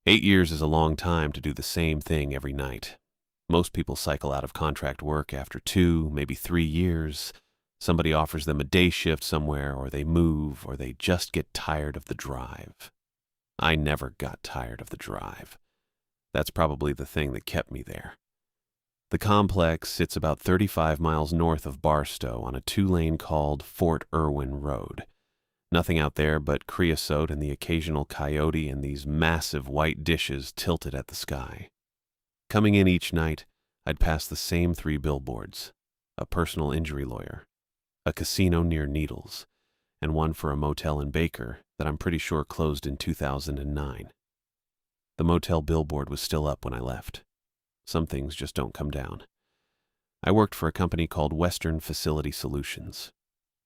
8 years is a long time to do the same thing every night. Most people cycle out of contract work after 2, maybe 3 years. Somebody offers them a day shift somewhere, or they move, or they just get tired of the drive. I never got tired of the drive. That's probably the thing that kept me there. The complex sits about 35 miles north of Barstow on a 2-lane called Fort Irwin Road. Nothing out there but creosote and the occasional coyote and these massive white dishes tilted at the sky. Coming in each night, I'd pass the same 3 billboards: a personal injury lawyer, a casino near Needles, and one for a motel in Baker that I'm pretty sure closed in 2009. The motel billboard was still up when I left. Some things just don't come down. I worked for a company called Western Facility Solutions.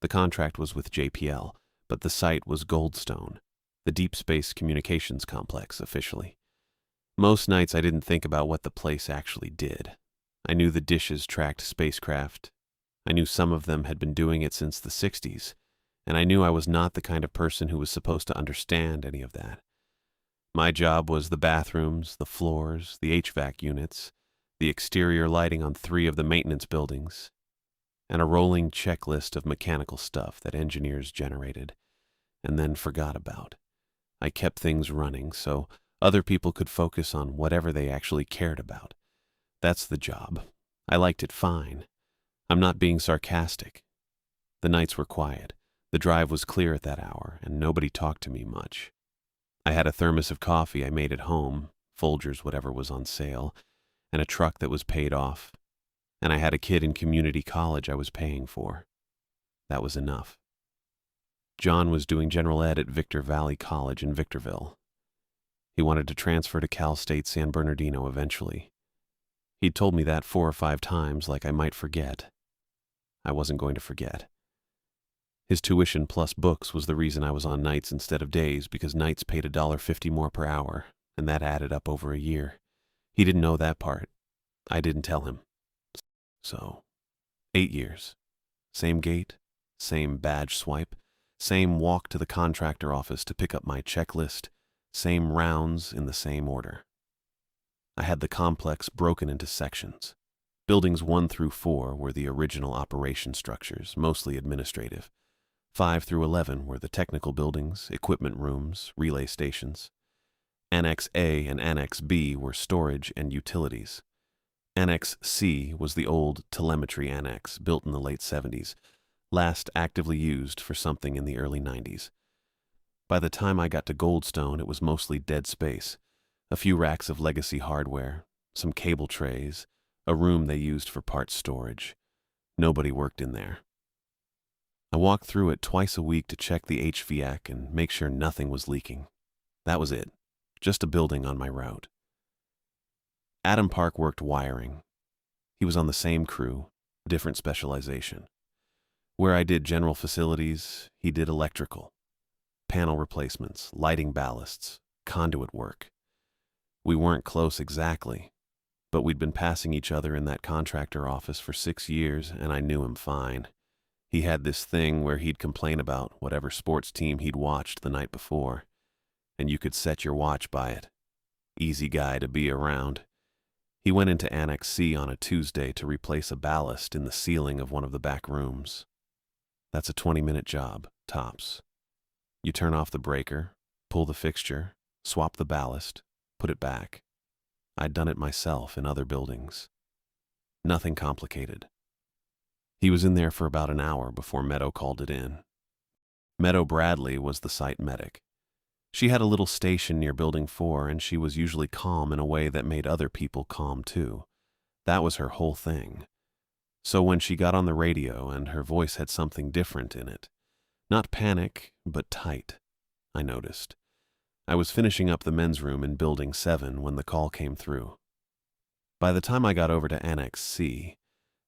The contract was with JPL, but the site was Goldstone, the Deep Space Communications Complex officially. Most nights I didn't think about what the place actually did. I knew the dishes tracked spacecraft. I knew some of them had been doing it since the 60s, and I knew I was not the kind of person who was supposed to understand any of that. My job was the bathrooms, the floors, the HVAC units, the exterior lighting on 3 of the maintenance buildings, and a rolling checklist of mechanical stuff that engineers generated and then forgot about. I kept things running so other people could focus on whatever they actually cared about. That's the job. I liked it fine. I'm not being sarcastic. The nights were quiet. The drive was clear at that hour, and nobody talked to me much. I had a thermos of coffee I made at home, Folgers whatever was on sale, and a truck that was paid off. And I had a kid in community college I was paying for. That was enough. John was doing general ed at Victor Valley College in Victorville. He wanted to transfer to Cal State San Bernardino eventually. He'd told me that 4 or 5 times like I might forget. I wasn't going to forget. His tuition plus books was the reason I was on nights instead of days, because nights paid $1.50 more per hour, and that added up over a year. He didn't know that part. I didn't tell him. So, 8 years. Same gate, same badge swipe, same walk to the contractor office to pick up my checklist, same rounds in the same order. I had the complex broken into sections. Buildings 1 through 4 were the original operation structures, mostly administrative. 5 through 11 were the technical buildings, equipment rooms, relay stations. Annex A and Annex B were storage and utilities. Annex C was the old telemetry annex built in the late 70s, last actively used for something in the early 90s. By the time I got to Goldstone, it was mostly dead space. A few racks of legacy hardware, some cable trays, a room they used for parts storage. Nobody worked in there. I walked through it twice a week to check the HVAC and make sure nothing was leaking. That was it. Just a building on my route. Adam Park worked wiring. He was on the same crew, different specialization. Where I did general facilities, he did electrical. Panel replacements, lighting ballasts, conduit work. We weren't close exactly, but we'd been passing each other in that contractor office for 6 years, and I knew him fine. He had this thing where he'd complain about whatever sports team he'd watched the night before, and you could set your watch by it. Easy guy to be around. He went into Annex C on a Tuesday to replace a ballast in the ceiling of one of the back rooms. That's a 20-minute job, tops. You turn off the breaker, pull the fixture, swap the ballast, put it back. I'd done it myself in other buildings. Nothing complicated. He was in there for about an hour before Meadow called it in. Meadow Bradley was the site medic. She had a little station near Building 4, and she was usually calm in a way that made other people calm too. That was her whole thing. So when she got on the radio and her voice had something different in it, not panic, but tight, I noticed. I was finishing up the men's room in Building 7 when the call came through. By the time I got over to Annex C,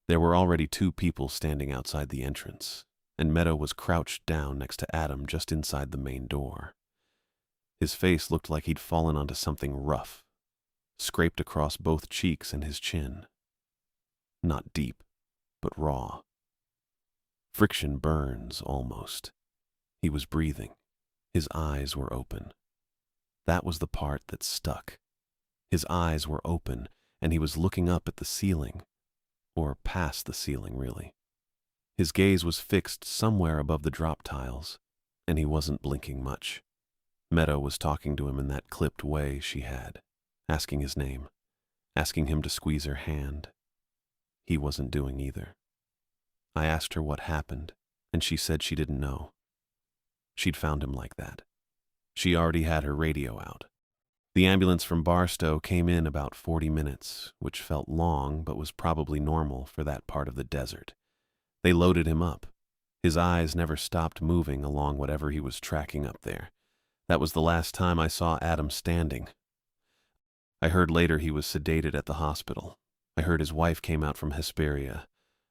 there were already 2 people standing outside the entrance, and Meadow was crouched down next to Adam just inside the main door. His face looked like he'd fallen onto something rough, scraped across both cheeks and his chin. Not deep, but raw. Friction burns, almost. He was breathing. His eyes were open. That was the part that stuck. His eyes were open, and he was looking up at the ceiling, or past the ceiling, really. His gaze was fixed somewhere above the drop tiles, and he wasn't blinking much. Meadow was talking to him in that clipped way she had, asking his name, asking him to squeeze her hand. He wasn't doing either. I asked her what happened, and she said she didn't know. She'd found him like that. She already had her radio out. The ambulance from Barstow came in about 40 minutes, which felt long but was probably normal for that part of the desert. They loaded him up. His eyes never stopped moving along whatever he was tracking up there. That was the last time I saw Adam standing. I heard later he was sedated at the hospital. I heard his wife came out from Hesperia.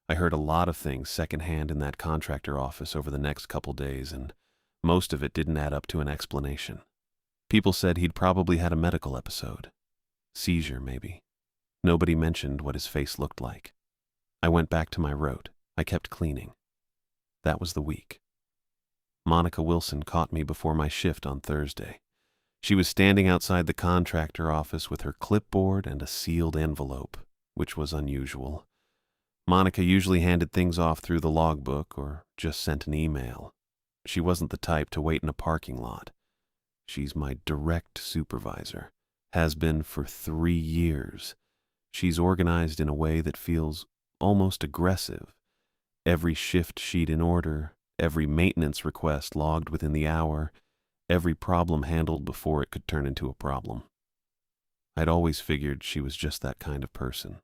I heard a lot of things secondhand in that contractor office over the next couple days, and most of it didn't add up to an explanation. People said he'd probably had a medical episode. Seizure, maybe. Nobody mentioned what his face looked like. I went back to my rote. I kept cleaning. That was the week. Monica Wilson caught me before my shift on Thursday. She was standing outside the contractor office with her clipboard and a sealed envelope, which was unusual. Monica usually handed things off through the logbook or just sent an email. She wasn't the type to wait in a parking lot. She's my direct supervisor, has been for 3 years. She's organized in a way that feels almost aggressive. Every shift sheet in order, every maintenance request logged within the hour, every problem handled before it could turn into a problem. I'd always figured she was just that kind of person,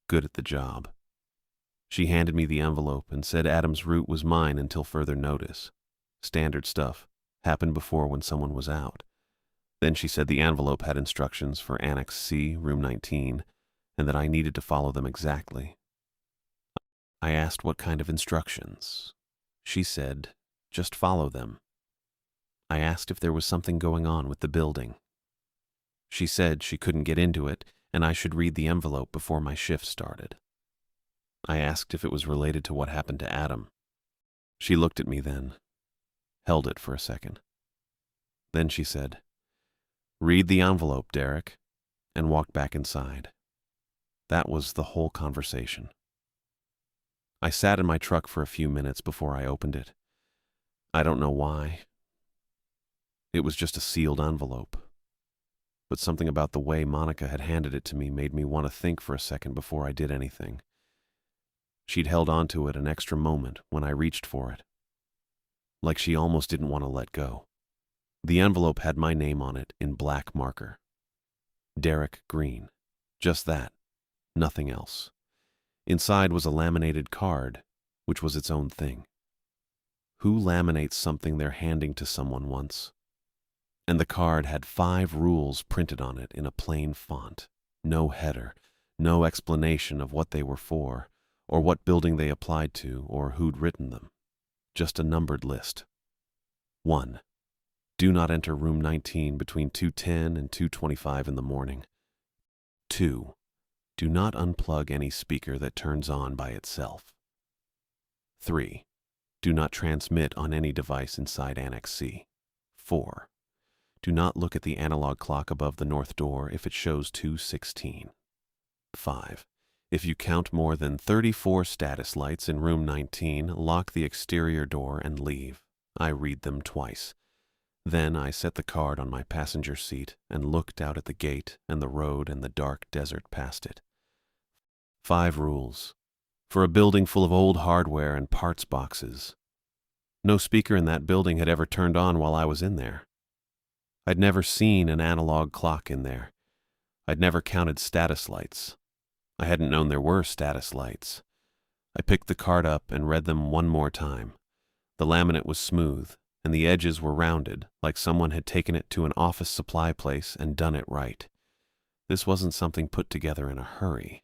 good at the job. She handed me the envelope and said Adam's route was mine until further notice. Standard stuff. Happened before when someone was out. Then she said the envelope had instructions for Annex C, room 19, and that I needed to follow them exactly. I asked what kind of instructions. She said, just follow them. I asked if there was something going on with the building. She said she couldn't get into it, and I should read the envelope before my shift started. I asked if it was related to what happened to Adam. She looked at me then, held it for a second. Then she said, "Read the envelope, Derek," and walked back inside. That was the whole conversation. I sat in my truck for a few minutes before I opened it. I don't know why. It was just a sealed envelope. But something about the way Monica had handed it to me made me want to think for a second before I did anything. She'd held on to it an extra moment when I reached for it, like she almost didn't want to let go. The envelope had my name on it in black marker. Derek Green. Just that. Nothing else. Inside was a laminated card, which was its own thing. Who laminates something they're handing to someone once? And the card had 5 rules printed on it in a plain font. No header, no explanation of what they were for, or what building they applied to, or who'd written them. Just a numbered list. 1. Do not enter room 19 between 2:10 and 2:25 in the morning. 2. Do not unplug any speaker that turns on by itself. 3. Do not transmit on any device inside Annex C. 4. Do not look at the analog clock above the north door if it shows 2:16. 5. If you count more than 34 status lights in room 19, lock the exterior door and leave. I read them twice. Then I set the card on my passenger seat and looked out at the gate and the road and the dark desert past it. 5 rules. For a building full of old hardware and parts boxes. No speaker in that building had ever turned on while I was in there. I'd never seen an analog clock in there. I'd never counted status lights. I hadn't known there were status lights. I picked the card up and read them one more time. The laminate was smooth, and the edges were rounded, like someone had taken it to an office supply place and done it right. This wasn't something put together in a hurry.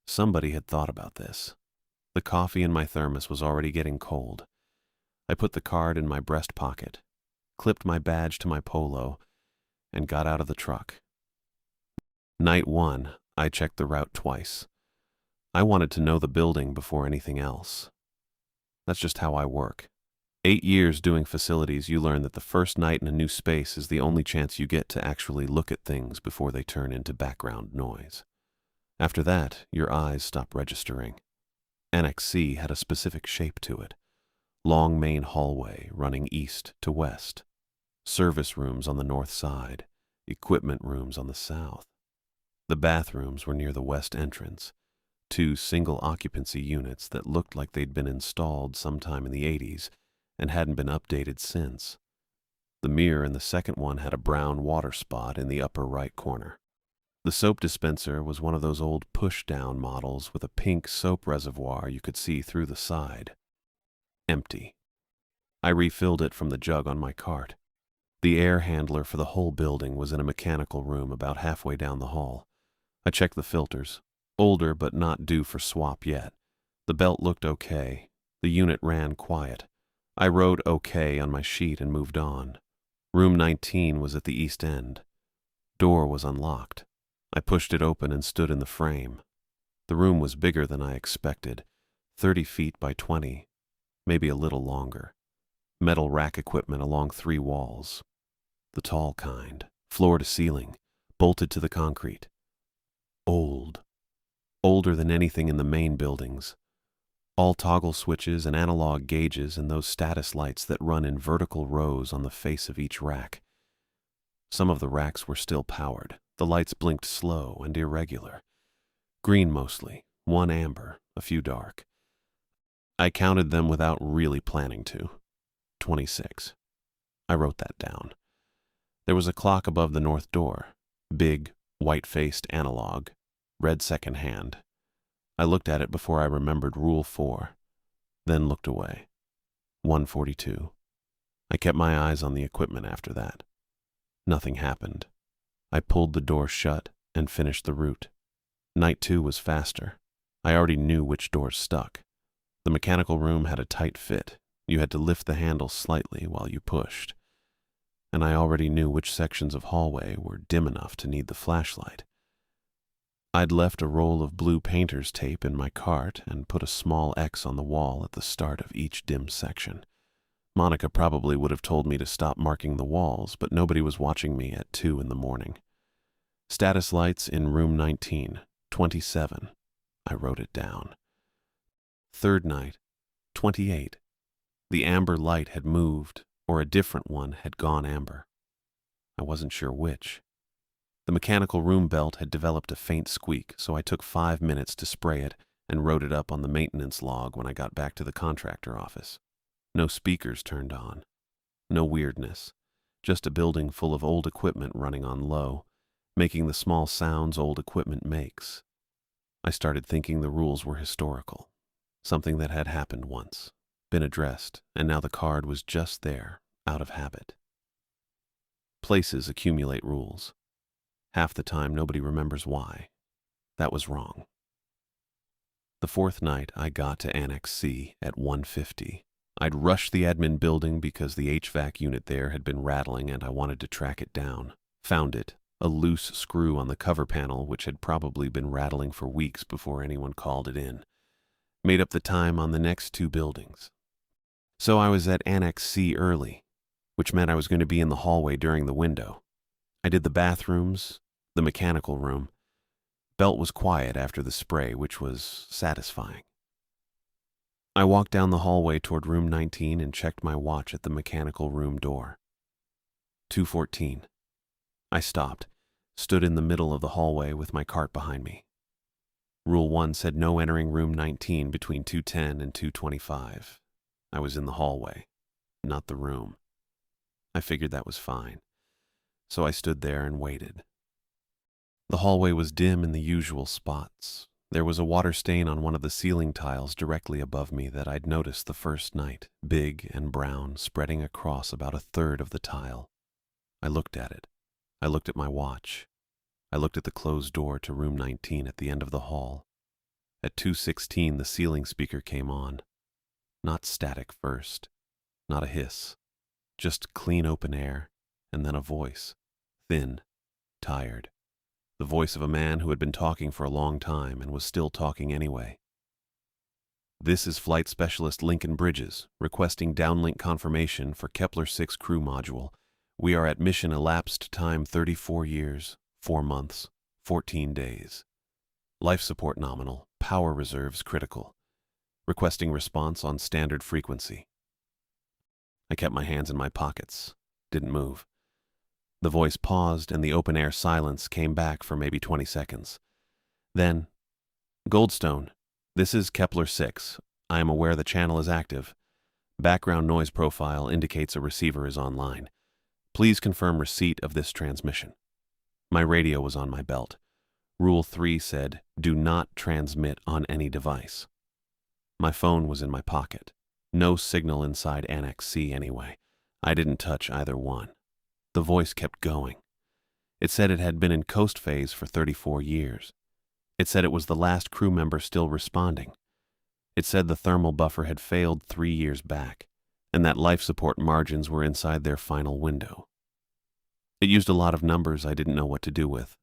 Somebody had thought about this. The coffee in my thermos was already getting cold. I put the card in my breast pocket, clipped my badge to my polo, and got out of the truck. Night 1, I checked the route twice. I wanted to know the building before anything else. That's just how I work. 8 years doing facilities, you learn that the first night in a new space is the only chance you get to actually look at things before they turn into background noise. After that, your eyes stop registering. Annex C had a specific shape to it. Long main hallway running east to west. Service rooms on the north side. Equipment rooms on the south. The bathrooms were near the west entrance. 2 single-occupancy units that looked like they'd been installed sometime in the 80s and hadn't been updated since. The mirror in the second one had a brown water spot in the upper right corner. The soap dispenser was one of those old push-down models with a pink soap reservoir you could see through the side. Empty. I refilled it from the jug on my cart. The air handler for the whole building was in a mechanical room about halfway down the hall. I checked the filters. Older but not due for swap yet. The belt looked okay. The unit ran quiet. I wrote okay on my sheet and moved on. Room 19 was at the east end. Door was unlocked. I pushed it open and stood in the frame. The room was bigger than I expected, 30 feet by 20, maybe a little longer. Metal rack equipment along 3 walls. The tall kind, floor to ceiling, bolted to the concrete. Old. Older than anything in the main buildings. All toggle switches and analog gauges and those status lights that run in vertical rows on the face of each rack. Some of the racks were still powered. The lights blinked slow and irregular. Green mostly, 1 amber, a few dark. I counted them without really planning to. 26. I wrote that down. There was a clock above the north door. Big, white-faced analog. Read second hand. I looked at it before I remembered Rule 4, then looked away. 1:42. I kept my eyes on the equipment after that. Nothing happened. I pulled the door shut and finished the route. Night 2 was faster. I already knew which doors stuck. The mechanical room had a tight fit. You had to lift the handle slightly while you pushed. And I already knew which sections of hallway were dim enough to need the flashlight. I'd left a roll of blue painter's tape in my cart and put a small X on the wall at the start of each dim section. Monica probably would have told me to stop marking the walls, but nobody was watching me at 2 in the morning. Status lights in room 19, 27. I wrote it down. Third night, 28. The amber light had moved, or a different one had gone amber. I wasn't sure which. The mechanical room belt had developed a faint squeak, so I took 5 minutes to spray it and wrote it up on the maintenance log when I got back to the contractor office. No speakers turned on. No weirdness. Just a building full of old equipment running on low, making the small sounds old equipment makes. I started thinking the rules were historical. Something that had happened once, been addressed, and now the card was just there, out of habit. Places accumulate rules. Half the time nobody remembers why. That was wrong. The 4th night I got to Annex C at 1:50. I'd rushed the admin building because the HVAC unit there had been rattling and I wanted to track it down. Found it, a loose screw on the cover panel which had probably been rattling for weeks before anyone called it in. Made up the time on the next 2 buildings. So I was at Annex C early, which meant I was going to be in the hallway during the window. I did the bathrooms, the mechanical room. Belt was quiet after the spray, which was satisfying. I walked down the hallway toward room 19 and checked my watch at the mechanical room door. 2:14. I stopped, stood in the middle of the hallway with my cart behind me. Rule 1 said no entering room 19 between 2:10 and 2:25. I was in the hallway, not the room. I figured that was fine, so I stood there and waited. The hallway was dim in the usual spots. There was a water stain on one of the ceiling tiles directly above me that I'd noticed the first night, big and brown, spreading across about a third of the tile. I looked at it. I looked at my watch. I looked at the closed door to room 19 at the end of the hall. At 2:16, the ceiling speaker came on. Not static first, not a hiss, just clean open air, and then a voice, thin, tired. The voice of a man who had been talking for a long time and was still talking anyway. This is Flight Specialist Lincoln Bridges, requesting downlink confirmation for Kepler 6 crew module. We are at mission elapsed time 34 years, 4 months, 14 days. Life support nominal, power reserves critical. Requesting response on standard frequency. I kept my hands in my pockets, didn't move. The voice paused and the open-air silence came back for maybe 20 seconds. Then, Goldstone, this is Kepler 6. I am aware the channel is active. Background noise profile indicates a receiver is online. Please confirm receipt of this transmission. My radio was on my belt. Rule 3 said, do not transmit on any device. My phone was in my pocket. No signal inside Annex C anyway. I didn't touch either one. The voice kept going. It said it had been in coast phase for 34 years. It said it was the last crew member still responding. It said the thermal buffer had failed 3 years back, and that life support margins were inside their final window. It used a lot of numbers I didn't know what to do with.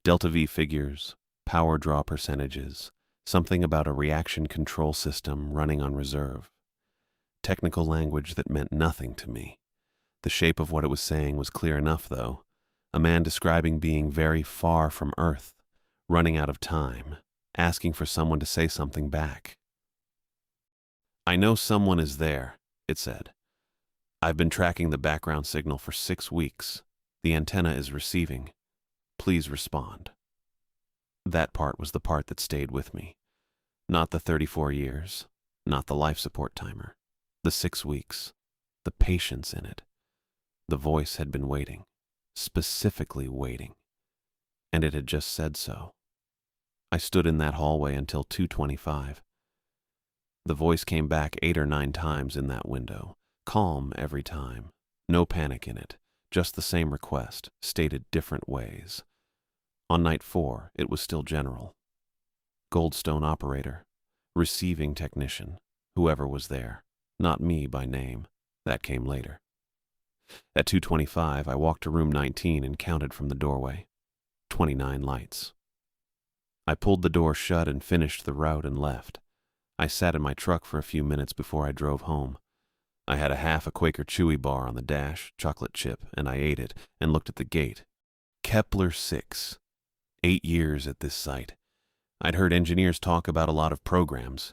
Delta V figures, power draw percentages, something about a reaction control system running on reserve. Technical language that meant nothing to me. The shape of what it was saying was clear enough, though. A man describing being very far from Earth, running out of time, asking for someone to say something back. I know someone is there, it said. I've been tracking the background signal for 6 weeks. The antenna is receiving. Please respond. That part was the part that stayed with me. Not the 34 years, not the life support timer. The 6 weeks, the patience in it. The voice had been waiting, specifically waiting, and it had just said so. I stood in that hallway until 2:25. The voice came back 8 or 9 times in that window, calm every time, no panic in it, just the same request, stated different ways. On night 4, it was still general. Goldstone operator, receiving technician, whoever was there, not me by name, that came later. At 2:25, I walked to room 19 and counted from the doorway. 29 lights. I pulled the door shut and finished the route and left. I sat in my truck for a few minutes before I drove home. I had half a Quaker Chewy bar on the dash, chocolate chip, and I ate it and looked at the gate. Kepler 6. 8 years at this site. I'd heard engineers talk about a lot of programs.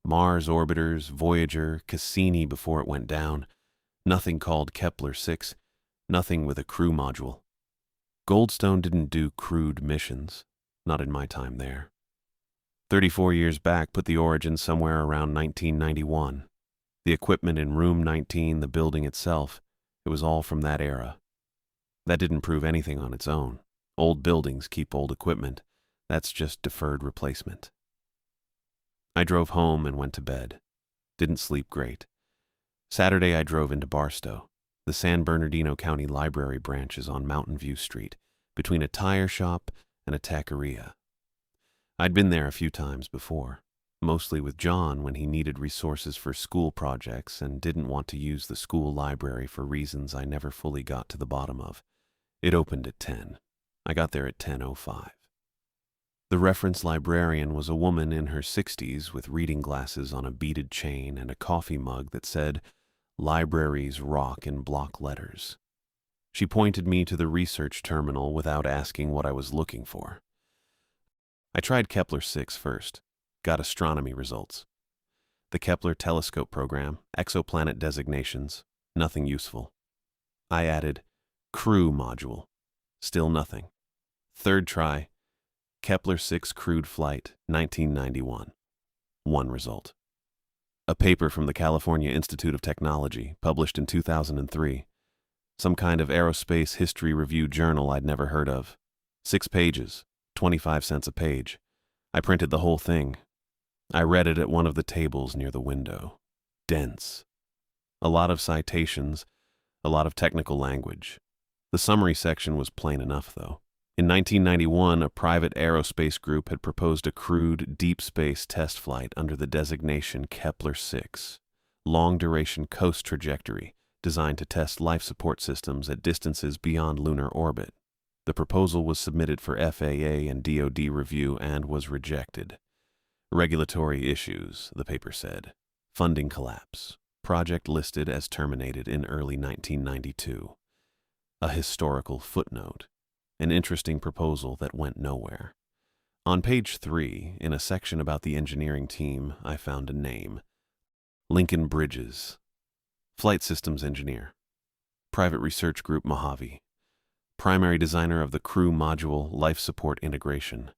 Mars orbiters, Voyager, Cassini before it went down. Nothing called Kepler 6. Nothing with a crew module. Goldstone didn't do crewed missions. Not in my time there. 34 years back put the origin somewhere around 1991. The equipment in room 19, the building itself, it was all from that era. That didn't prove anything on its own. Old buildings keep old equipment. That's just deferred replacement. I drove home and went to bed. Didn't sleep great. Saturday I drove into Barstow. The San Bernardino County Library branch is on Mountain View Street, between a tire shop and a taqueria. I'd been there a few times before, mostly with John when he needed resources for school projects and didn't want to use the school library for reasons I never fully got to the bottom of. It opened at 10. I got there at 10:05. The reference librarian was a woman in her 60s with reading glasses on a beaded chain and a coffee mug that said, "Libraries rock" in block letters. She pointed me to the research terminal without asking what I was looking for. I tried Kepler 6 first, got astronomy results. The Kepler telescope program, exoplanet designations, nothing useful. I added crew module, still nothing. Third try, Kepler 6 crewed flight, 1991. 1 result. A paper from the California Institute of Technology, published in 2003. Some kind of aerospace history review journal I'd never heard of. 6 pages, 25 cents a page. I printed the whole thing. I read it at one of the tables near the window. Dense. A lot of citations, a lot of technical language. The summary section was plain enough, though. In 1991, a private aerospace group had proposed a crewed deep space test flight under the designation Kepler 6, long-duration coast trajectory, designed to test life support systems at distances beyond lunar orbit. The proposal was submitted for FAA and DoD review and was rejected. Regulatory issues, the paper said. Funding collapse. Project listed as terminated in early 1992. A historical footnote. An interesting proposal that went nowhere. On page 3, in a section about the engineering team, I found a name. Lincoln Bridges. Flight Systems Engineer. Private Research Group Mojave. Primary designer of the crew module life support integration.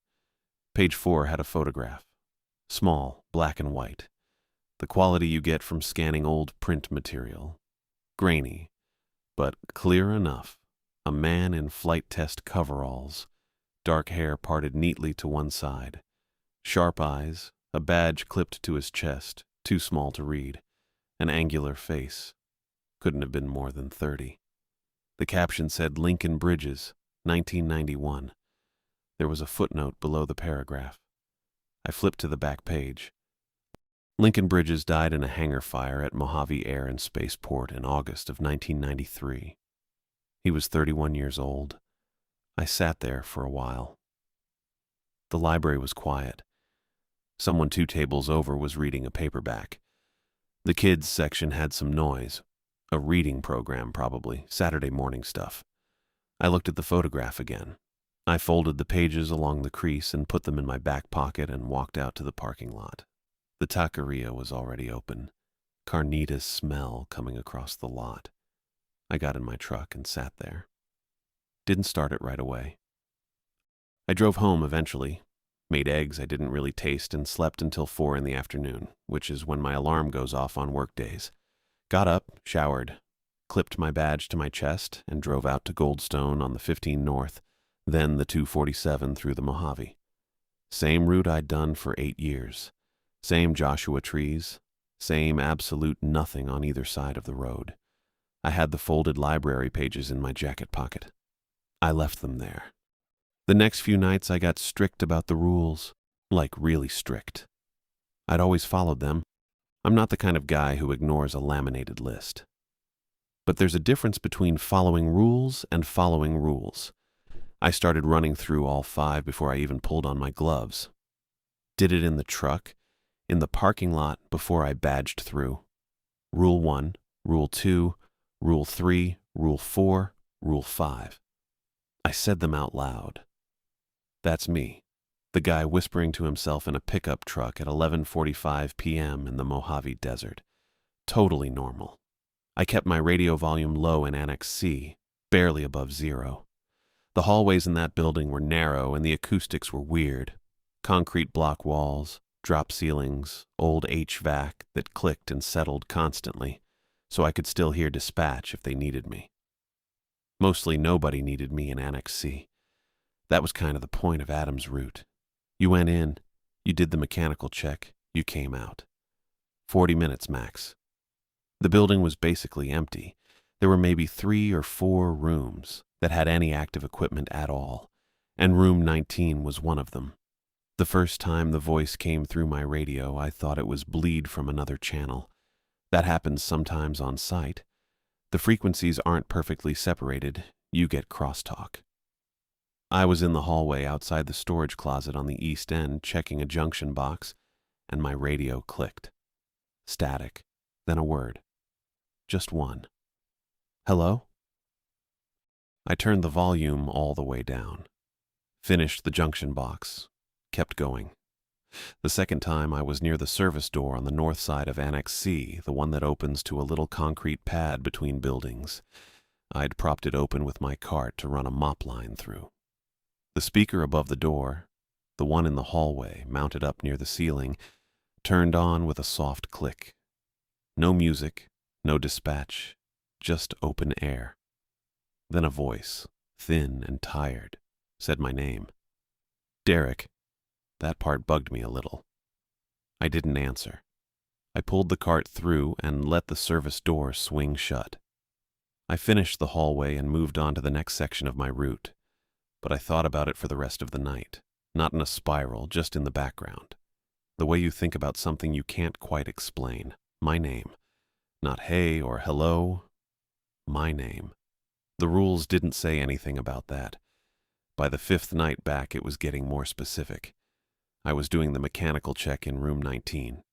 Page 4 had a photograph. Small, black and white. The quality you get from scanning old print material. Grainy, but clear enough. A man in flight test coveralls. Dark hair parted neatly to one side. Sharp eyes, a badge clipped to his chest, too small to read. An angular face. Couldn't have been more than 30. The caption said Lincoln Bridges, 1991. There was a footnote below the paragraph. I flipped to the back page. Lincoln Bridges died in a hangar fire at Mojave Air and Spaceport in August of 1993. He was 31 years old. I sat there for a while. The library was quiet. Someone 2 tables over was reading a paperback. The kids section had some noise. A reading program, probably. Saturday morning stuff. I looked at the photograph again. I folded the pages along the crease and put them in my back pocket and walked out to the parking lot. The taqueria was already open. Carnitas smell coming across the lot. I got in my truck and sat there. Didn't start it right away. I drove home eventually, made eggs I didn't really taste, and slept until 4 in the afternoon, which is when my alarm goes off on work days. Got up, showered, clipped my badge to my chest, and drove out to Goldstone on the 15 North, then the 247 through the Mojave. Same route I'd done for 8 years. Same Joshua trees, same absolute nothing on either side of the road. I had the folded library pages in my jacket pocket. I left them there. The next few nights I got strict about the rules, like really strict. I'd always followed them. I'm not the kind of guy who ignores a laminated list. But there's a difference between following rules and following rules. I started running through all 5 before I even pulled on my gloves. Did it in the truck, in the parking lot before I badged through. Rule 1, Rule 2, Rule 3, Rule 4, Rule 5. I said them out loud. That's me, the guy whispering to himself in a pickup truck at 11:45 p.m. in the Mojave Desert. Totally normal. I kept my radio volume low in Annex C, barely above 0. The hallways in that building were narrow and the acoustics were weird. Concrete block walls, drop ceilings, old HVAC that clicked and settled constantly, so I could still hear dispatch if they needed me. Mostly nobody needed me in Annex C. That was kind of the point of Adam's route. You went in, you did the mechanical check, you came out. 40 minutes max. The building was basically empty. There were maybe 3 or 4 rooms that had any active equipment at all, and room 19 was one of them. The first time the voice came through my radio, I thought it was bleed from another channel. That happens sometimes on site. The frequencies aren't perfectly separated. You get crosstalk. I was in the hallway outside the storage closet on the east end checking a junction box, and my radio clicked. Static, then a word. Just one. Hello? I turned the volume all the way down. Finished the junction box. Kept going. The second time I was near the service door on the north side of Annex C, the one that opens to a little concrete pad between buildings. I'd propped it open with my cart to run a mop line through. The speaker above the door, the one in the hallway mounted up near the ceiling, turned on with a soft click. No music, no dispatch, just open air. Then a voice, thin and tired, said my name. Derek. That part bugged me a little. I didn't answer. I pulled the cart through and let the service door swing shut. I finished the hallway and moved on to the next section of my route, but I thought about it for the rest of the night, not in a spiral, just in the background. The way you think about something you can't quite explain. My name. Not hey or hello. My name. The rules didn't say anything about that. By the 5th night back, it was getting more specific. I was doing the mechanical check in room 19.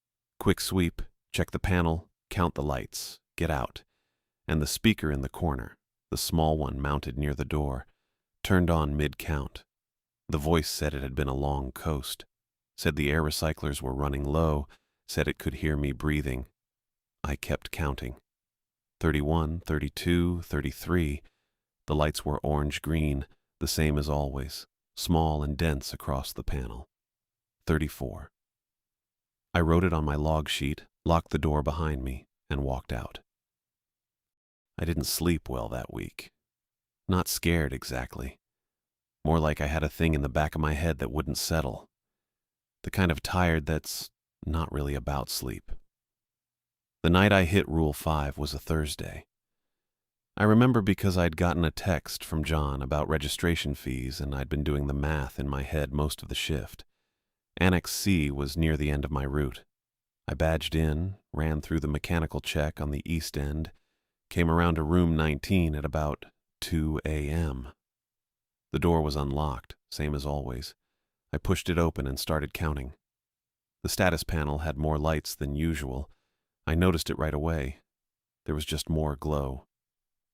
Quick sweep, check the panel, count the lights, get out. And the speaker in the corner, the small one mounted near the door, turned on mid-count. The voice said it had been a long coast, said the air recyclers were running low, said it could hear me breathing. I kept counting. 31, 32, 33. The lights were orange-green, the same as always, small and dense across the panel. 34. I wrote it on my log sheet, locked the door behind me, and walked out. I didn't sleep well that week. Not scared exactly. More like I had a thing in the back of my head that wouldn't settle. The kind of tired that's not really about sleep. The night I hit Rule 5 was a Thursday. I remember because I'd gotten a text from John about registration fees and I'd been doing the math in my head most of the shift. Annex C was near the end of my route. I badged in, ran through the mechanical check on the east end, came around to room 19 at about 2 a.m. The door was unlocked, same as always. I pushed it open and started counting. The status panel had more lights than usual. I noticed it right away. There was just more glow.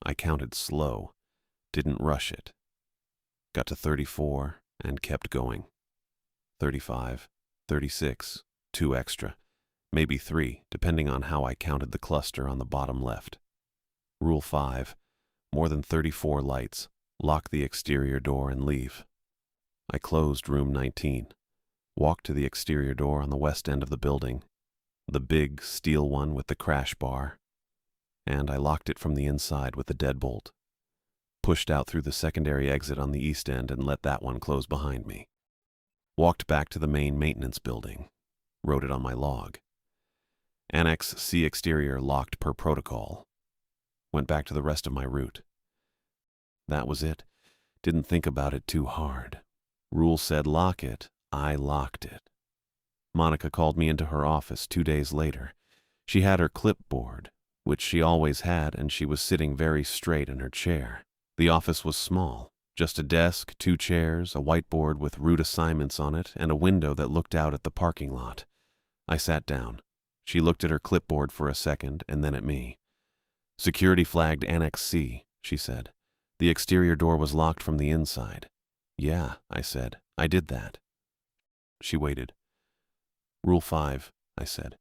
I counted slow, didn't rush it. Got to 34 and kept going. 35, 36, 2 extra, maybe 3, depending on how I counted the cluster on the bottom left. Rule 5, more than 34 lights, lock the exterior door and leave. I closed room 19, walked to the exterior door on the west end of the building, the big steel one with the crash bar, and I locked it from the inside with a deadbolt. Pushed out through the secondary exit on the east end and let that one close behind me. Walked back to the main maintenance building, wrote it on my log. Annex C exterior locked per protocol. Went back to the rest of my route. That was it. Didn't think about it too hard. Rule said lock it, I locked it. Monica called me into her office 2 days later. She had her clipboard, which she always had, and she was sitting very straight in her chair. The office was small, just a desk, 2 chairs, a whiteboard with route assignments on it, and a window that looked out at the parking lot. I sat down. She looked at her clipboard for a second, and then at me. Security flagged Annex C, she said. The exterior door was locked from the inside. Yeah, I said. I did that. She waited. Rule 5, I said.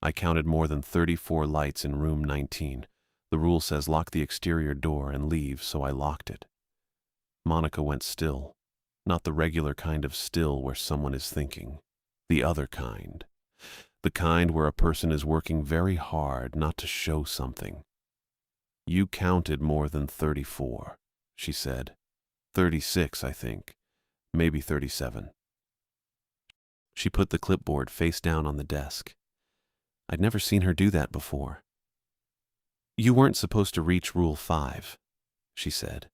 I counted more than 34 lights in room 19. The rule says lock the exterior door and leave, so I locked it. Monica went still. Not the regular kind of still where someone is thinking. The other kind. The kind where a person is working very hard not to show something. You counted more than 34, she said. 36, I think. Maybe 37. She put the clipboard face down on the desk. I'd never seen her do that before. You weren't supposed to reach Rule 5, she said.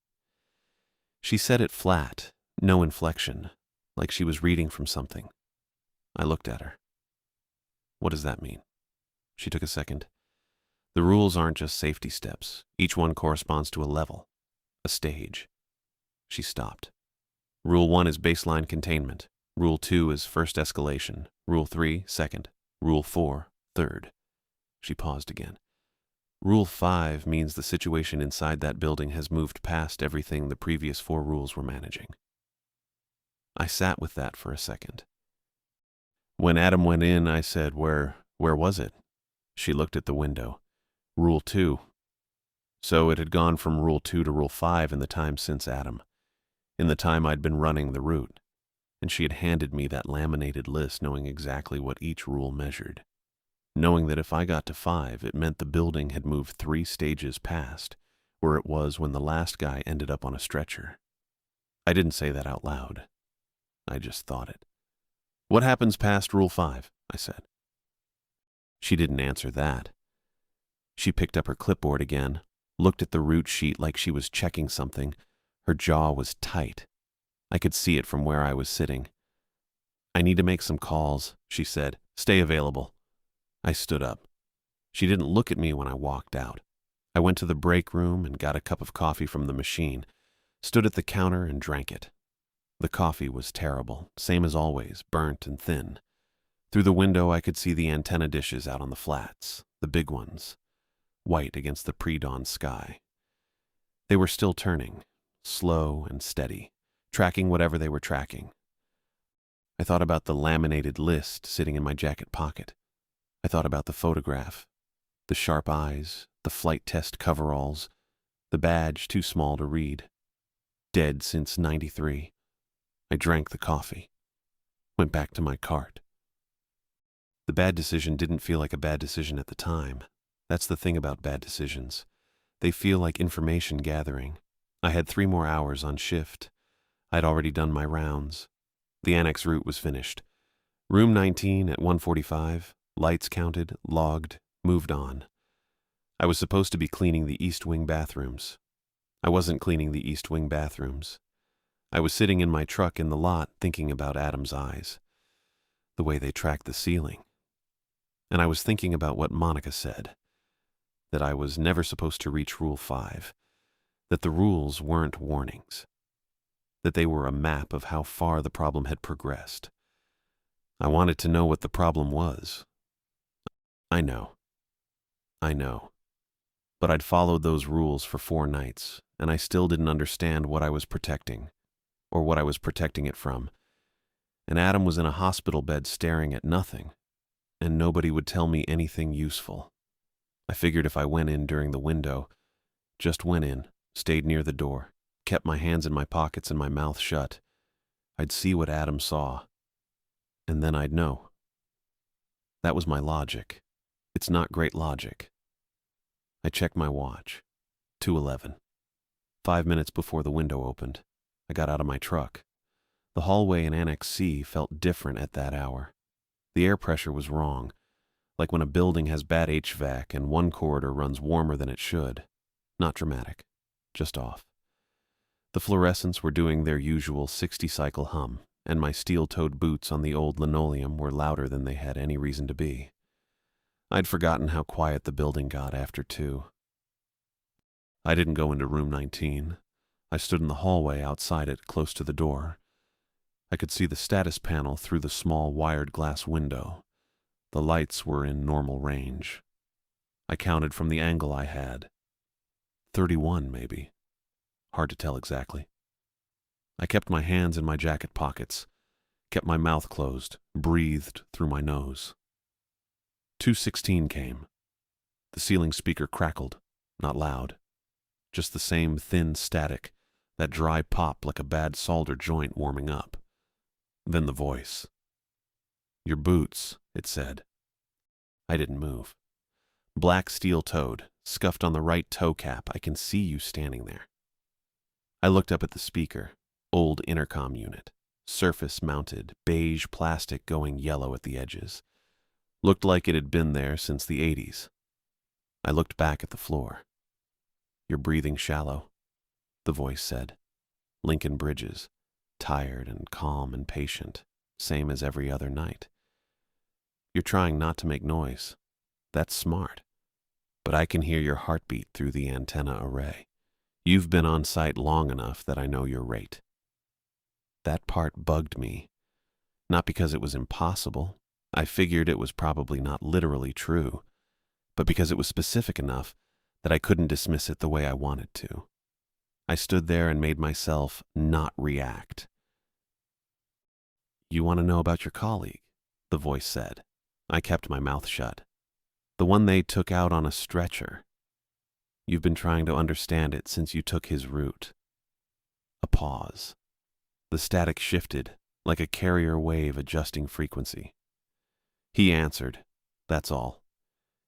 She said it flat, no inflection, like she was reading from something. I looked at her. What does that mean? She took a second. The rules aren't just safety steps. Each one corresponds to a level, a stage. She stopped. Rule 1 is baseline containment. Rule 2 is first escalation. Rule 3, second. Rule 4, third. She paused again. Rule 5 means the situation inside that building has moved past everything the previous 4 rules were managing. I sat with that for a second. When Adam went in, I said, Where was it? She looked at the window. Rule 2. So it had gone from Rule 2 to Rule 5 in the time since Adam, in the time I'd been running the route, and she had handed me that laminated list knowing exactly what each rule measured, knowing that if I got to 5, it meant the building had moved 3 stages past, where it was when the last guy ended up on a stretcher. I didn't say that out loud. I just thought it. What happens past Rule 5? I said. She didn't answer that. She picked up her clipboard again, looked at the route sheet like she was checking something. Her jaw was tight. I could see it from where I was sitting. I need to make some calls, she said. Stay available. I stood up. She didn't look at me when I walked out. I went to the break room and got a cup of coffee from the machine, stood at the counter and drank it. The coffee was terrible, same as always, burnt and thin. Through the window I could see the antenna dishes out on the flats, the big ones, white against the pre-dawn sky. They were still turning, slow and steady, tracking whatever they were tracking. I thought about the laminated list sitting in my jacket pocket. I thought about the photograph, the sharp eyes, the flight test coveralls, the badge too small to read. Dead since '93. I drank the coffee, went back to my cart. The bad decision didn't feel like a bad decision at the time. That's the thing about bad decisions. They feel like information gathering. I had 3 more hours on shift. I'd already done my rounds. The Annex route was finished. Room 19 at 1:45, lights counted, logged, moved on. I was supposed to be cleaning the East Wing bathrooms. I wasn't cleaning the East Wing bathrooms. I was sitting in my truck in the lot thinking about Adam's eyes, the way they tracked the ceiling. And I was thinking about what Monica said, that I was never supposed to reach Rule 5, that the rules weren't warnings, that they were a map of how far the problem had progressed. I wanted to know what the problem was. I know. But I'd followed those rules for 4 nights, and I still didn't understand what I was protecting, or what I was protecting it from. And Adam was in a hospital bed staring at nothing, and nobody would tell me anything useful. I figured if I went in during the window, just went in, stayed near the door, kept my hands in my pockets and my mouth shut, I'd see what Adam saw, and then I'd know. That was my logic. It's not great logic. I checked my watch. 2:11. 5 minutes before the window opened, I got out of my truck. The hallway in Annex C felt different at that hour. The air pressure was wrong, like when a building has bad HVAC and one corridor runs warmer than it should. Not dramatic, just off. The fluorescents were doing their usual 60-cycle hum, and my steel-toed boots on the old linoleum were louder than they had any reason to be. I'd forgotten how quiet the building got after 2. I didn't go into room 19. I stood in the hallway outside it, close to the door. I could see the status panel through the small wired glass window. The lights were in normal range. I counted from the angle I had. 31, maybe. Hard to tell exactly. I kept my hands in my jacket pockets, kept my mouth closed, breathed through my nose. 2:16 came. The ceiling speaker crackled, not loud. Just the same thin static, that dry pop like a bad solder joint warming up. Then the voice. "Your boots," it said. I didn't move. Black steel-toed, scuffed on the right toe cap. I can see you standing there. I looked up at the speaker. Old intercom unit. Surface-mounted, beige plastic going yellow at the edges. Looked like it had been there since the '80s. I looked back at the floor. "You're breathing shallow," the voice said. Lincoln Bridges, tired and calm and patient, same as every other night. "You're trying not to make noise. That's smart. But I can hear your heartbeat through the antenna array. You've been on site long enough that I know your rate." That part bugged me. Not because it was impossible. I figured it was probably not literally true, but because it was specific enough that I couldn't dismiss it the way I wanted to. I stood there and made myself not react. "You want to know about your colleague?" the voice said. I kept my mouth shut. "The one they took out on a stretcher. You've been trying to understand it since you took his route." A pause. The static shifted, like a carrier wave adjusting frequency. He answered. That's all.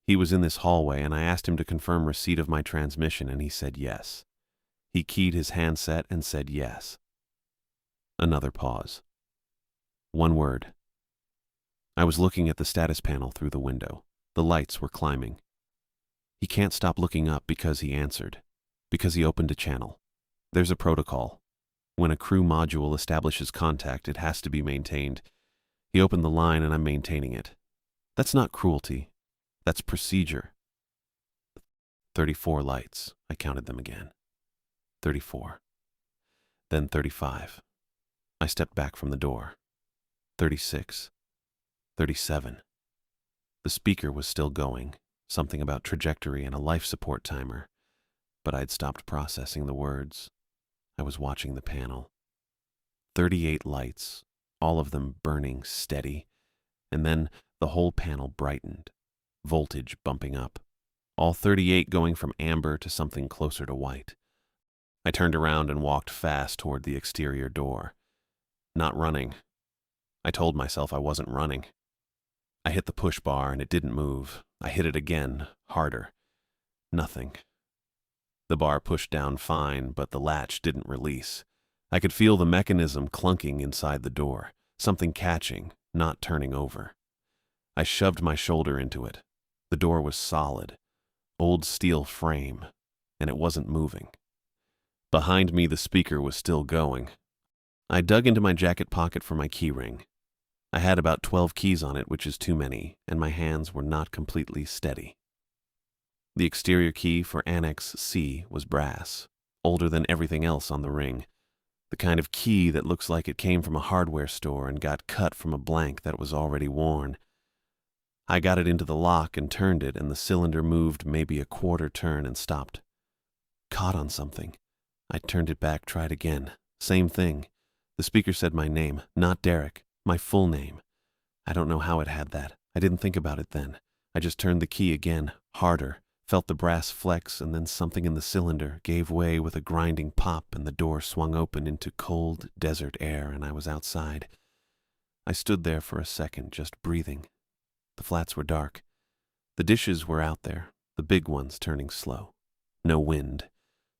He was in this hallway, and I asked him to confirm receipt of my transmission, and he said yes. He keyed his handset and said yes. Another pause. One word. I was looking at the status panel through the window. The lights were climbing. He can't stop looking up because he answered, because he opened a channel. There's a protocol. When a crew module establishes contact, it has to be maintained. He opened the line and I'm maintaining it. That's not cruelty. That's procedure. 34 lights. I counted them again. 34. Then 35. I stepped back from the door. 36. 37. The speaker was still going, something about trajectory and a life support timer, but I'd stopped processing the words. I was watching the panel. 38 lights, all of them burning steady, and then the whole panel brightened, voltage bumping up, all 38 going from amber to something closer to white. I turned around and walked fast toward the exterior door. Not running. I told myself I wasn't running. I hit the push bar and it didn't move. I hit it again, harder. Nothing. The bar pushed down fine, but the latch didn't release. I could feel the mechanism clunking inside the door, something catching, not turning over. I shoved my shoulder into it. The door was solid, old steel frame, and it wasn't moving. Behind me, the speaker was still going. I dug into my jacket pocket for my key ring. I had about 12 keys on it, which is too many, and my hands were not completely steady. The exterior key for Annex C was brass, older than everything else on the ring. The kind of key that looks like it came from a hardware store and got cut from a blank that was already worn. I got it into the lock and turned it, and the cylinder moved maybe a quarter turn and stopped. Caught on something. I turned it back, tried again. Same thing. The speaker said my name, not Derek, my full name. I don't know how it had that. I didn't think about it then. I just turned the key again, harder, felt the brass flex, and then something in the cylinder gave way with a grinding pop, and the door swung open into cold desert air, and I was outside. I stood there for a second, just breathing. The flats were dark. The dishes were out there, the big ones turning slow. No wind.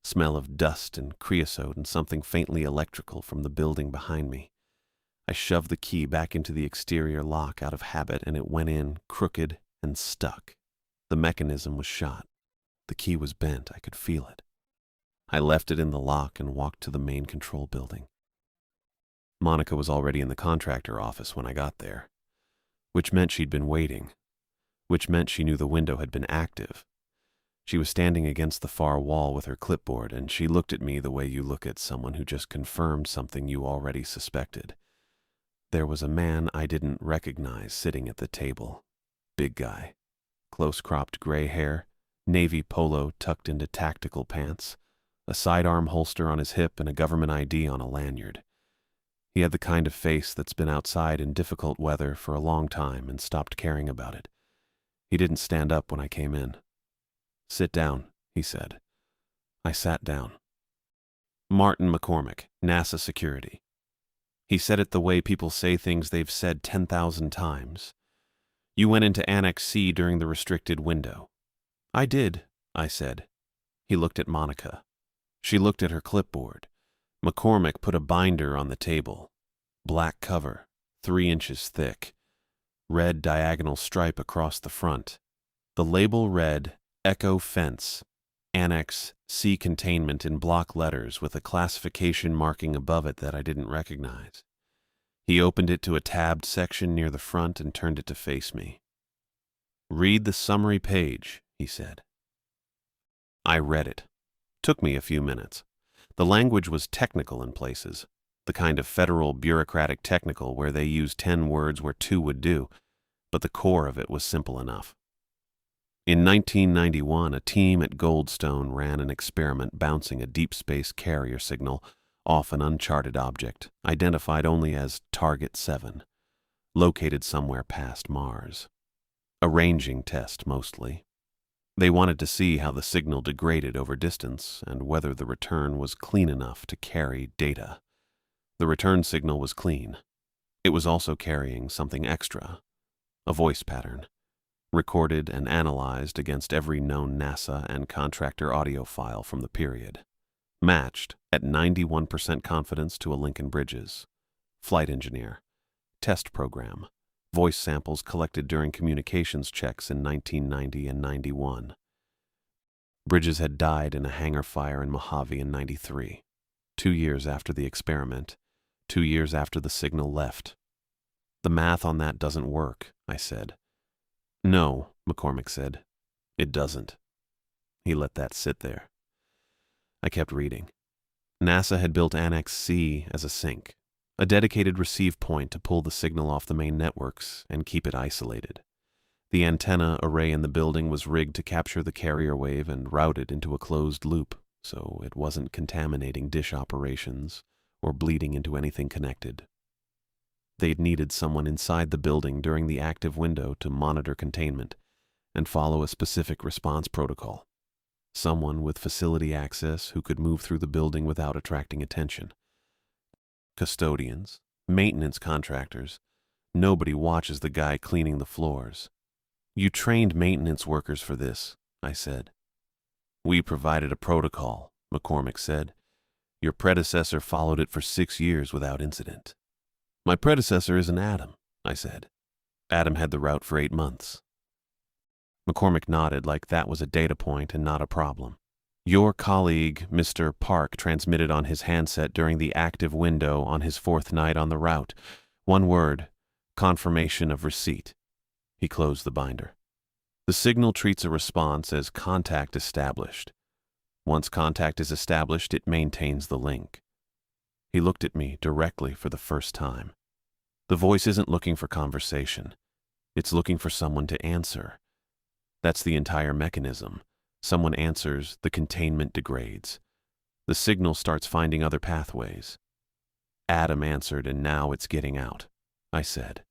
Smell of dust and creosote and something faintly electrical from the building behind me. I shoved the key back into the exterior lock out of habit, and it went in, crooked and stuck. The mechanism was shot. The key was bent. I could feel it. I left it in the lock and walked to the main control building. Monica was already in the contractor office when I got there, which meant she'd been waiting, which meant she knew the window had been active. She was standing against the far wall with her clipboard, and she looked at me the way you look at someone who just confirmed something you already suspected. There was a man I didn't recognize sitting at the table. Big guy. Close-cropped gray hair, navy polo tucked into tactical pants, a sidearm holster on his hip, and a government ID on a lanyard. He had the kind of face that's been outside in difficult weather for a long time and stopped caring about it. He didn't stand up when I came in. "Sit down," he said. I sat down. Martin McCormick, NASA Security. He said it the way people say things they've said 10,000 times. "You went into Annex C during the restricted window." "I did," I said. He looked at Monica. She looked at her clipboard. McCormick put a binder on the table. Black cover, 3 inches thick. Red diagonal stripe across the front. The label read, Echo Fence, Annex C containment in block letters with a classification marking above it that I didn't recognize. He opened it to a tabbed section near the front and turned it to face me. "Read the summary page," he said. I read it. Took me a few minutes. The language was technical in places, the kind of federal bureaucratic technical where they use 10 words where 2 would do, but the core of it was simple enough. In 1991, a team at Goldstone ran an experiment bouncing a deep space carrier signal off an uncharted object, identified only as Target 7, located somewhere past Mars. A ranging test, mostly. They wanted to see how the signal degraded over distance and whether the return was clean enough to carry data. The return signal was clean. It was also carrying something extra, a voice pattern, recorded and analyzed against every known NASA and contractor audio file from the period, matched at 91% confidence to a Lincoln Bridges, flight engineer, test program, voice samples collected during communications checks in 1990 and 91. Bridges had died in a hangar fire in Mojave in 93, 2 years after the experiment, 2 years after the signal left. "The math on that doesn't work," I said. "No," McCormick said. "It doesn't." He let that sit there. I kept reading. NASA had built Annex C as a sink, A dedicated receive point to pull the signal off the main networks and keep it isolated. The antenna array in the building was rigged to capture the carrier wave and route it into a closed loop, so it wasn't contaminating dish operations or bleeding into anything connected. They'd needed someone inside the building during the active window to monitor containment and follow a specific response protocol. Someone with facility access who could move through the building without attracting attention. Custodians, maintenance contractors, nobody watches the guy cleaning the floors. You trained maintenance workers for this, I said. We provided a protocol, McCormick said. Your predecessor followed it for 6 years without incident. My predecessor isn't Adam, I said. Adam had the route for 8 months. McCormick nodded like that was a data point and not a problem. Your colleague, Mr. Park, transmitted on his handset during the active window on his 4th night on the route. One word, confirmation of receipt. He closed the binder. The signal treats a response as contact established. Once contact is established, it maintains the link. He looked at me directly for the first time. The voice isn't looking for conversation. It's looking for someone to answer. That's the entire mechanism. Someone answers, the containment degrades. The signal starts finding other pathways. Adam answered, and now it's getting out, I said.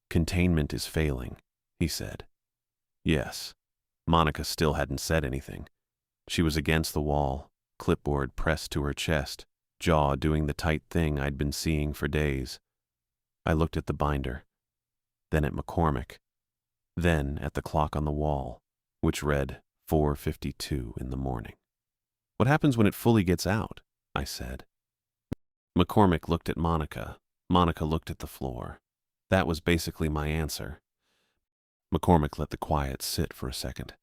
Containment is failing, he said. Yes. Monica still hadn't said anything. She was against the wall, clipboard pressed to her chest, jaw doing the tight thing I'd been seeing for days. I looked at the binder, then at McCormick, then at the clock on the wall, which read 4:52 in the morning. What happens when it fully gets out? I said. McCormick looked at Monica. Monica looked at the floor. That was basically my answer. McCormick let the quiet sit for a second.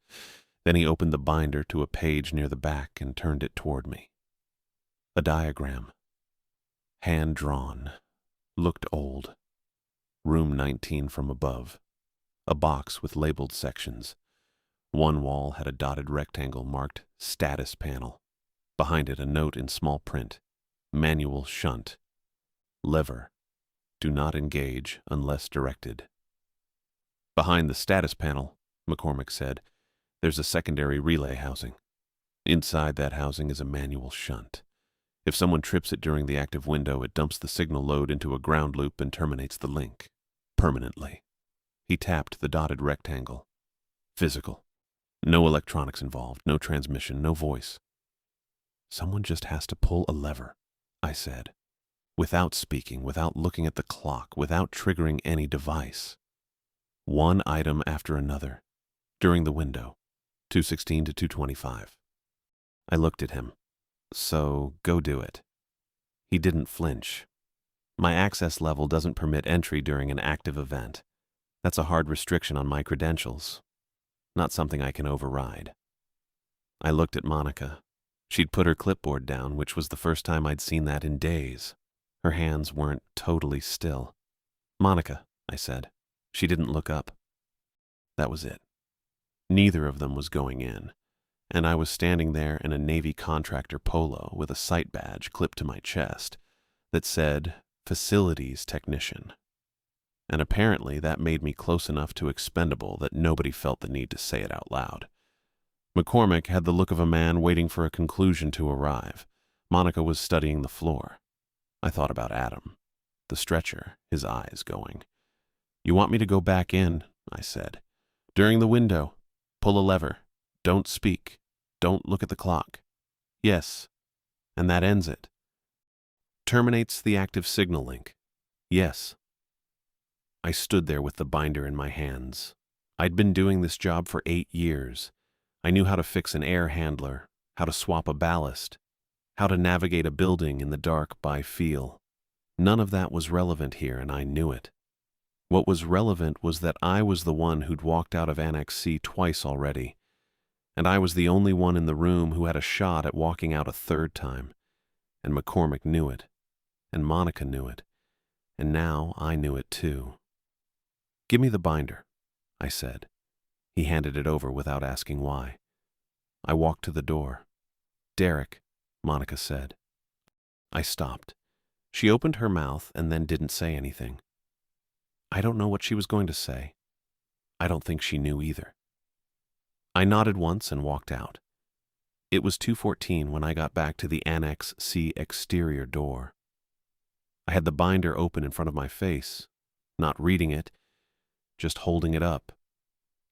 Then he opened the binder to a page near the back and turned it toward me. A diagram. Hand-drawn. Looked old. Room 19 from above. A box with labeled sections. One wall had a dotted rectangle marked Status Panel. Behind it a note in small print. Manual shunt. Lever. Do not engage unless directed. Behind the status panel, McCormick said, there's a secondary relay housing. Inside that housing is a manual shunt. If someone trips it during the active window, it dumps the signal load into a ground loop and terminates the link. Permanently. He tapped the dotted rectangle. Physical. No electronics involved, no transmission, no voice. Someone just has to pull a lever, I said. Without speaking, without looking at the clock, without triggering any device. One item after another. During the window. 2:16 to 2:25. I looked at him. So, go do it. He didn't flinch. My access level doesn't permit entry during an active event. That's a hard restriction on my credentials. Not something I can override. I looked at Monica. She'd put her clipboard down, which was the first time I'd seen that in days. Her hands weren't totally still. Monica, I said. She didn't look up. That was it. Neither of them was going in, and I was standing there in a Navy contractor polo with a site badge clipped to my chest that said, Facilities Technician. And apparently that made me close enough to expendable that nobody felt the need to say it out loud. McCormick had the look of a man waiting for a conclusion to arrive. Monica was studying the floor. I thought about Adam, the stretcher, his eyes going. You want me to go back in, I said. During the window. Pull a lever. Don't speak. Don't look at the clock. Yes. And that ends it. Terminates the active signal link. Yes. I stood there with the binder in my hands. I'd been doing this job for 8 years. I knew how to fix an air handler, how to swap a ballast, how to navigate a building in the dark by feel. None of that was relevant here, and I knew it. What was relevant was that I was the one who'd walked out of Annex C twice already, and I was the only one in the room who had a shot at walking out a 3rd time. And McCormick knew it, and Monica knew it, and now I knew it too. Give me the binder, I said. He handed it over without asking why. I walked to the door. Derek, Monica said. I stopped. She opened her mouth and then didn't say anything. I don't know what she was going to say. I don't think she knew either. I nodded once and walked out. It was 2:14 when I got back to the Annex C exterior door. I had the binder open in front of my face, not reading it, just holding it up,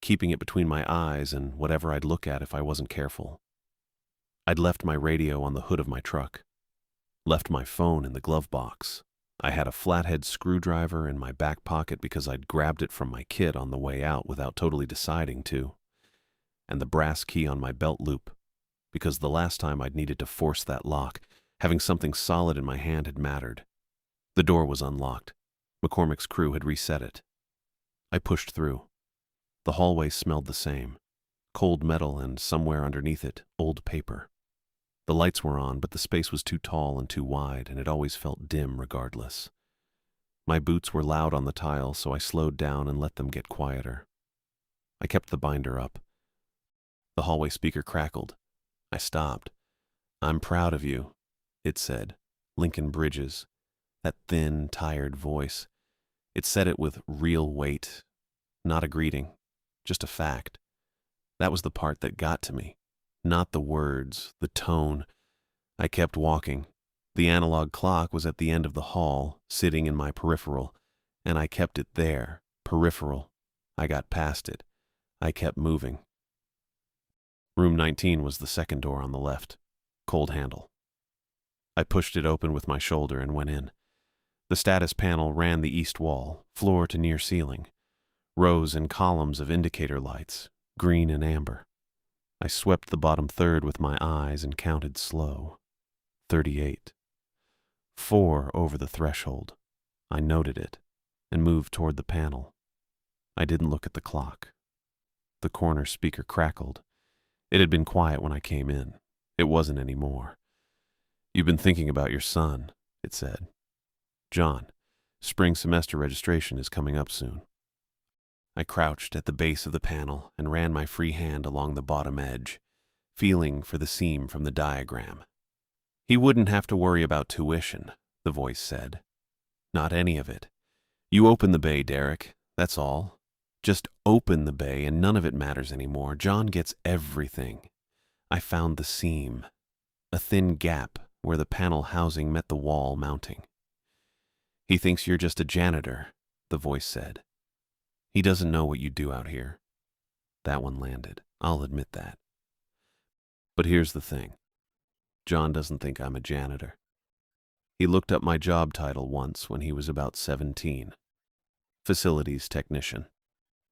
keeping it between my eyes and whatever I'd look at if I wasn't careful. I'd left my radio on the hood of my truck, left my phone in the glove box. I had a flathead screwdriver in my back pocket because I'd grabbed it from my kit on the way out without totally deciding to, and the brass key on my belt loop, because the last time I'd needed to force that lock, having something solid in my hand had mattered. The door was unlocked. McCormick's crew had reset it. I pushed through. The hallway smelled the same. Cold metal and, somewhere underneath it, old paper. The lights were on, but the space was too tall and too wide, and it always felt dim regardless. My boots were loud on the tile, so I slowed down and let them get quieter. I kept the binder up. The hallway speaker crackled. I stopped. I'm proud of you, it said. Lincoln Bridges. That thin, tired voice. It said it with real weight. Not a greeting, just a fact. That was the part that got to me. Not the words, the tone. I kept walking. The analog clock was at the end of the hall, sitting in my peripheral, and I kept it there, peripheral. I got past it. I kept moving. Room 19 was the second door on the left. Cold handle. I pushed it open with my shoulder and went in. The status panel ran the east wall, floor to near ceiling. Rows and columns of indicator lights, green and amber. I swept the bottom third with my eyes and counted slow. 38. 4 over the threshold. I noted it and moved toward the panel. I didn't look at the clock. The corner speaker crackled. It had been quiet when I came in. It wasn't anymore. You've been thinking about your son, it said. John, spring semester registration is coming up soon. I crouched at the base of the panel and ran my free hand along the bottom edge, feeling for the seam from the diagram. He wouldn't have to worry about tuition, the voice said. Not any of it. You open the bay, Derek, that's all. Just open the bay and none of it matters anymore. John gets everything. I found the seam, a thin gap where the panel housing met the wall mounting. He thinks you're just a janitor, the voice said. He doesn't know what you do out here. That one landed. I'll admit that. But here's the thing. John doesn't think I'm a janitor. He looked up my job title once when he was about 17. Facilities technician.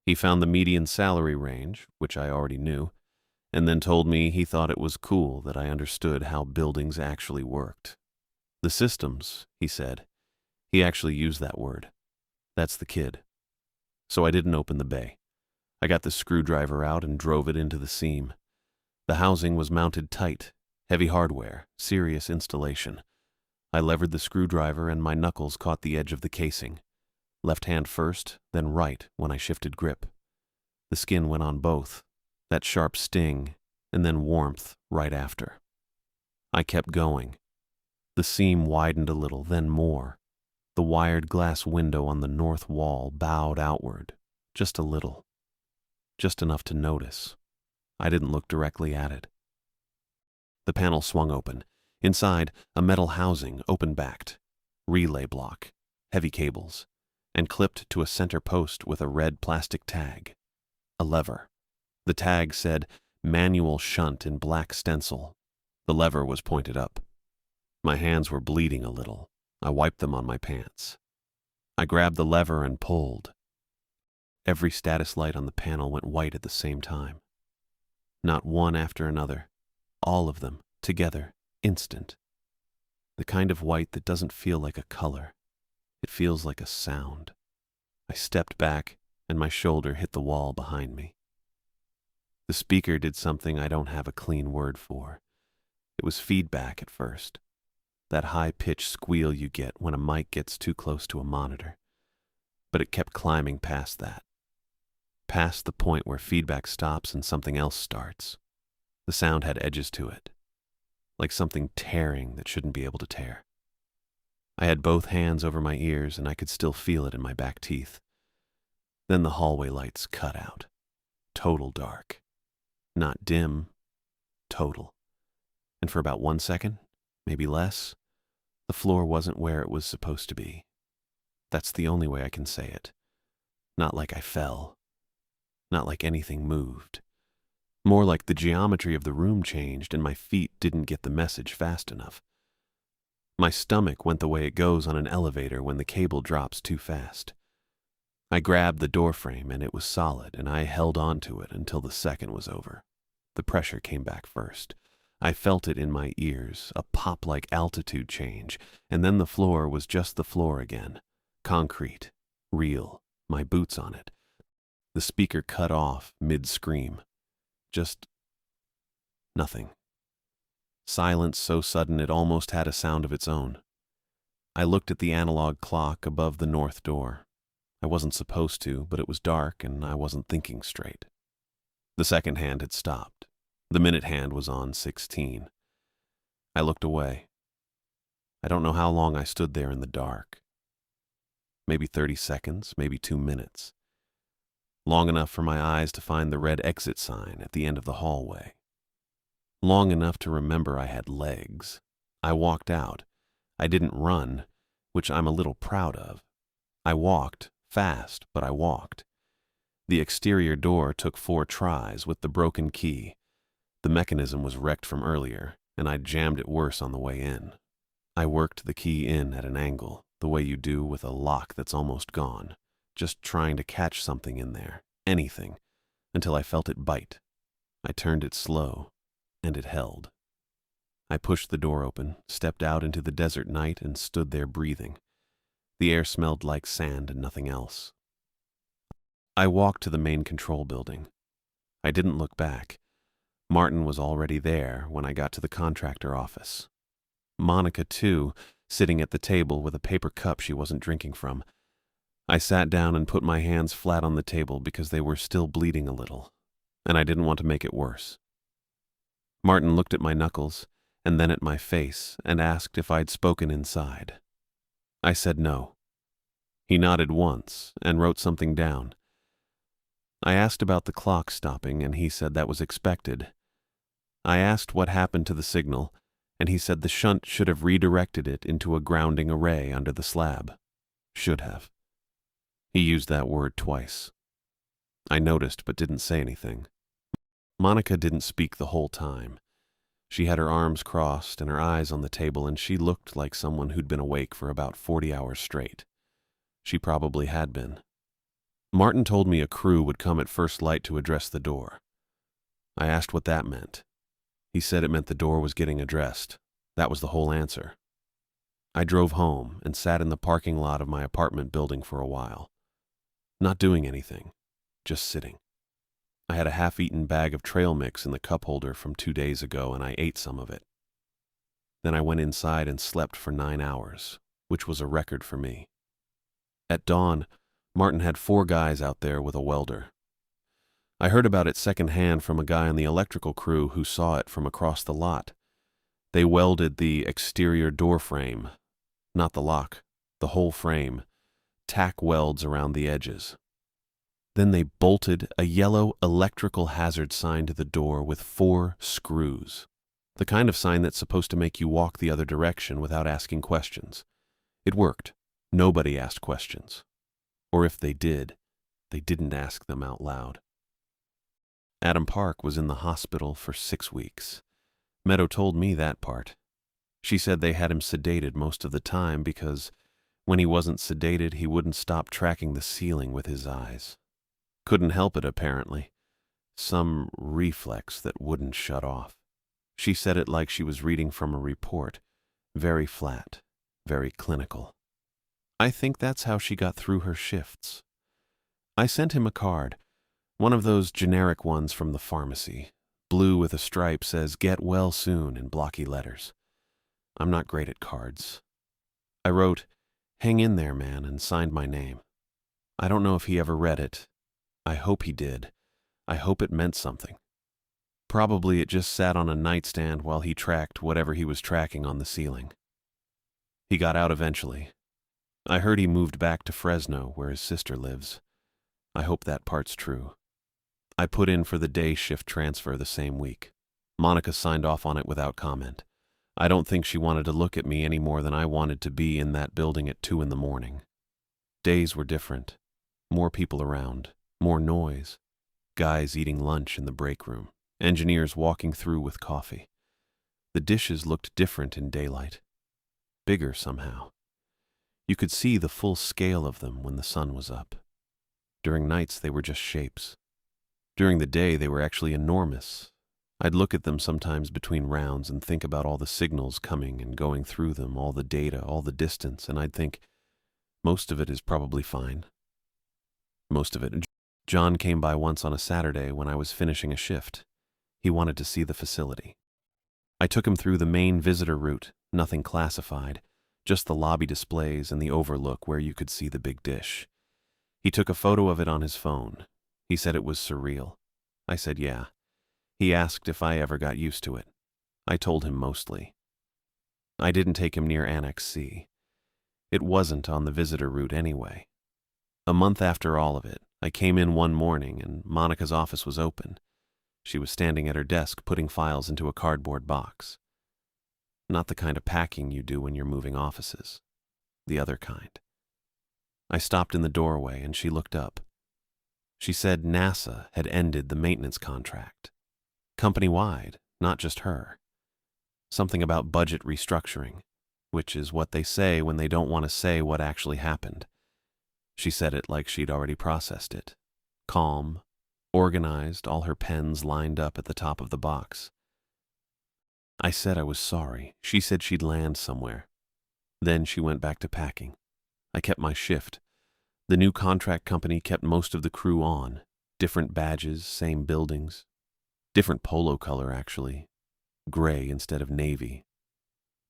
He found the median salary range, which I already knew, and then told me he thought it was cool that I understood how buildings actually worked. The systems, he said. He actually used that word. That's the kid. So I didn't open the bay. I got the screwdriver out and drove it into the seam. The housing was mounted tight, heavy hardware, serious installation. I levered the screwdriver and my knuckles caught the edge of the casing. Left hand first, then right when I shifted grip. The skin went on both, that sharp sting, and then warmth right after. I kept going. The seam widened a little, then more. The wired glass window on the north wall bowed outward, just a little. Just enough to notice. I didn't look directly at it. The panel swung open. Inside, a metal housing, open-backed. Relay block, heavy cables, and clipped to a center post with a red plastic tag. A lever. The tag said, manual shunt in black stencil. The lever was pointed up. My hands were bleeding a little. I wiped them on my pants. I grabbed the lever and pulled. Every status light on the panel went white at the same time. Not one after another. All of them, together, instant. The kind of white that doesn't feel like a color. It feels like a sound. I stepped back, and my shoulder hit the wall behind me. The speaker did something I don't have a clean word for. It was feedback at first. That high-pitched squeal you get when a mic gets too close to a monitor. But it kept climbing past that. Past the point where feedback stops and something else starts. The sound had edges to it. Like something tearing that shouldn't be able to tear. I had both hands over my ears and I could still feel it in my back teeth. Then the hallway lights cut out. Total dark. Not dim, total. And for about 1 second, maybe less, the floor wasn't where it was supposed to be. That's the only way I can say it. Not like I fell. Not like anything moved. More like the geometry of the room changed and my feet didn't get the message fast enough. My stomach went the way it goes on an elevator when the cable drops too fast. I grabbed the doorframe and it was solid, and I held on to it until the second was over. The pressure came back first. I felt it in my ears, a pop-like altitude change, and then the floor was just the floor again. Concrete, real, my boots on it. The speaker cut off mid-scream. Just nothing. Silence so sudden it almost had a sound of its own. I looked at the analog clock above the north door. I wasn't supposed to, but it was dark and I wasn't thinking straight. The second hand had stopped. The minute hand was on 16. I looked away. I don't know how long I stood there in the dark. Maybe 30 seconds, maybe 2 minutes. Long enough for my eyes to find the red exit sign at the end of the hallway. Long enough to remember I had legs. I walked out. I didn't run, which I'm a little proud of. I walked, fast, but I walked. The exterior door took 4 tries with the broken key. The mechanism was wrecked from earlier, and I jammed it worse on the way in. I worked the key in at an angle, the way you do with a lock that's almost gone, just trying to catch something in there, anything, until I felt it bite. I turned it slow, and it held. I pushed the door open, stepped out into the desert night, and stood there breathing. The air smelled like sand and nothing else. I walked to the main control building. I didn't look back. Martin was already there when I got to the contractor office. Monica, too, sitting at the table with a paper cup she wasn't drinking from. I sat down and put my hands flat on the table because they were still bleeding a little, and I didn't want to make it worse. Martin looked at my knuckles and then at my face and asked if I'd spoken inside. I said no. He nodded once and wrote something down. I asked about the clock stopping, and he said that was expected. I asked what happened to the signal, and he said the shunt should have redirected it into a grounding array under the slab. Should have. He used that word twice. I noticed but didn't say anything. Monica didn't speak the whole time. She had her arms crossed and her eyes on the table, and she looked like someone who'd been awake for about 40 hours straight. She probably had been. Martin told me a crew would come at first light to address the door. I asked what that meant. He said it meant the door was getting addressed. That was the whole answer. I drove home and sat in the parking lot of my apartment building for a while. Not doing anything, just sitting. I had a half-eaten bag of trail mix in the cup holder from 2 days ago, and I ate some of it. Then I went inside and slept for 9 hours, which was a record for me. At dawn, Martin had 4 guys out there with a welder. I heard about it secondhand from a guy on the electrical crew who saw it from across the lot. They welded the exterior door frame, not the lock, the whole frame, tack welds around the edges. Then they bolted a yellow electrical hazard sign to the door with 4 screws, the kind of sign that's supposed to make you walk the other direction without asking questions. It worked. Nobody asked questions. Or if they did, they didn't ask them out loud. Adam Park was in the hospital for 6 weeks. Meadow told me that part. She said they had him sedated most of the time because when he wasn't sedated, he wouldn't stop tracking the ceiling with his eyes. Couldn't help it, apparently. Some reflex that wouldn't shut off. She said it like she was reading from a report. Very flat, very clinical. I think that's how she got through her shifts. I sent him a card, one of those generic ones from the pharmacy. Blue with a stripe says, "Get well soon," in blocky letters. I'm not great at cards. I wrote, "Hang in there, man," and signed my name. I don't know if he ever read it. I hope he did. I hope it meant something. Probably it just sat on a nightstand while he tracked whatever he was tracking on the ceiling. He got out eventually. I heard he moved back to Fresno, where his sister lives. I hope that part's true. I put in for the day shift transfer the same week. Monica signed off on it without comment. I don't think she wanted to look at me any more than I wanted to be in that building at 2 in the morning. Days were different. More people around. More noise. Guys eating lunch in the break room. Engineers walking through with coffee. The dishes looked different in daylight. Bigger somehow. You could see the full scale of them when the sun was up. During nights, they were just shapes. During the day, they were actually enormous. I'd look at them sometimes between rounds and think about all the signals coming and going through them, all the data, all the distance, and I'd think, most of it is probably fine. Most of it. John came by once on a Saturday when I was finishing a shift. He wanted to see the facility. I took him through the main visitor route, nothing classified, just the lobby displays and the overlook where you could see the big dish. He took a photo of it on his phone. He said it was surreal. I said yeah. He asked if I ever got used to it. I told him mostly. I didn't take him near Annex C. It wasn't on the visitor route anyway. A month after all of it, I came in one morning and Monica's office was open. She was standing at her desk putting files into a cardboard box. Not the kind of packing you do when you're moving offices. The other kind. I stopped in the doorway and she looked up. She said NASA had ended the maintenance contract. Company-wide, not just her. Something about budget restructuring, which is what they say when they don't want to say what actually happened. She said it like she'd already processed it. Calm, organized, all her pens lined up at the top of the box. I said I was sorry. She said she'd land somewhere. Then she went back to packing. I kept my shift. The new contract company kept most of the crew on. Different badges, same buildings. Different polo color, actually. Gray instead of navy.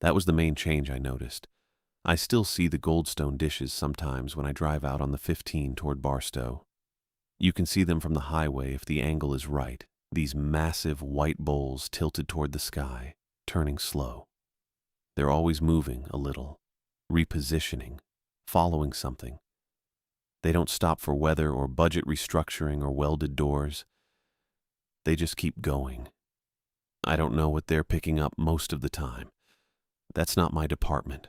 That was the main change I noticed. I still see the Goldstone dishes sometimes when I drive out on the 15 toward Barstow. You can see them from the highway if the angle is right, these massive white bowls tilted toward the sky, turning slow. They're always moving a little, repositioning, following something. They don't stop for weather or budget restructuring or welded doors. They just keep going. I don't know what they're picking up most of the time. That's not my department.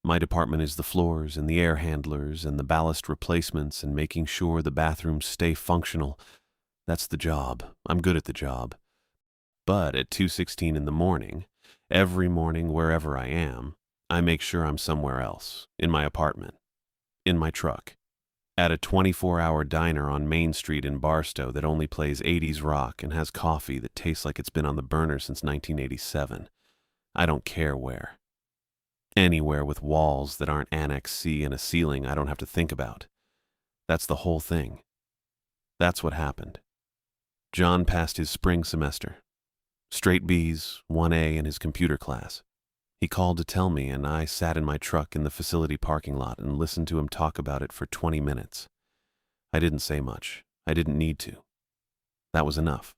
My department is the floors and the air handlers and the ballast replacements and making sure the bathrooms stay functional. That's the job. I'm good at the job. But at 2:16 in the morning, every morning wherever I am, I make sure I'm somewhere else, in my apartment, in my truck, at a 24-hour diner on Main Street in Barstow that only plays 80s rock and has coffee that tastes like it's been on the burner since 1987. I don't care where. Anywhere with walls that aren't Annex C and a ceiling I don't have to think about. That's the whole thing. That's what happened. John passed his spring semester. Straight B's, 1A in his computer class. He called to tell me, and I sat in my truck in the facility parking lot and listened to him talk about it for 20 minutes. I didn't say much. I didn't need to. That was enough.